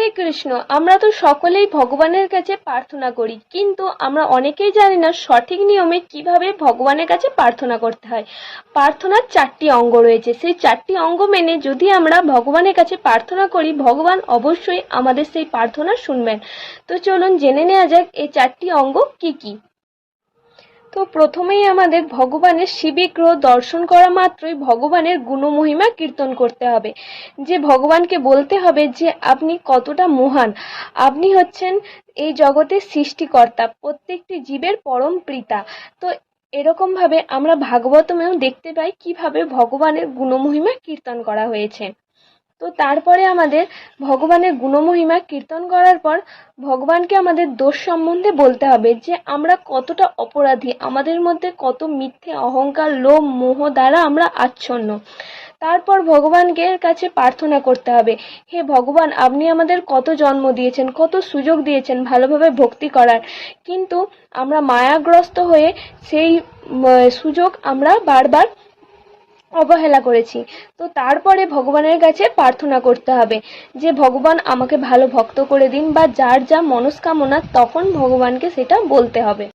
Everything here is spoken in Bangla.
হরে কৃষ্ণ। আমরা তো সকলেই ভগবানের কাছে প্রার্থনা করি, কিন্তু আমরা অনেকেই জানি না সঠিক নিয়মে কিভাবে ভগবানের কাছে প্রার্থনা করতে হয়। প্রার্থনার 4টি অঙ্গ রয়েছে, সেই 4টি অঙ্গ মেনে যদি আমরা ভগবানের কাছে প্রার্থনা করি, ভগবান অবশ্যই আমাদের সেই প্রার্থনা শুনবেন। তো চলুন জেনে নেওয়া যাক এই 4টি অঙ্গ কি কি। তো প্রথমেই আমাদের ভগবানের শিববিগ্রহ দর্শন করা মাত্রই ভগবানের গুণমহিমা কীর্তন করতে হবে, যে ভগবানকে বলতে হবে যে আপনি কতটা মহান, আপনি হচ্ছেন এই জগতের সৃষ্টিকর্তা, প্রত্যেকটি জীবের পরম পিতা। তো এরকম ভাবে আমরা ভাগবতমেও দেখতে পাই কিভাবে ভগবানের গুণমহিমা কীর্তন করা হয়েছে। তো তারপরে আমাদের ভগবানের গুণমহিমা কীর্তন করার পর ভগবানকে আমাদের দোষ সম্বন্ধে বলতে হবে, যে আমরা কতটা অপরাধী, আমাদের মধ্যে কত মিথ্যে অহংকার, লোভ, মোহ দ্বারা আমরা আচ্ছন্ন। তারপর ভগবানকে কাছে প্রার্থনা করতে হবে, হে ভগবান, আপনি আমাদের কত জন্ম দিয়েছেন, কত সুযোগ দিয়েছেন ভালোভাবে ভক্তি করার, কিন্তু আমরা মায়াগ্রস্ত হয়ে সেই সুযোগ আমরা বারবার অবহেলা করেছি। তো তারপরে ভগবানের কাছে প্রার্থনা করতে হবে যে ভগবান আমাকে ভালো ভক্ত করে দিন, বা যার যা মনস্কামনা তখন ভগবানকে সেটা বলতে হবে।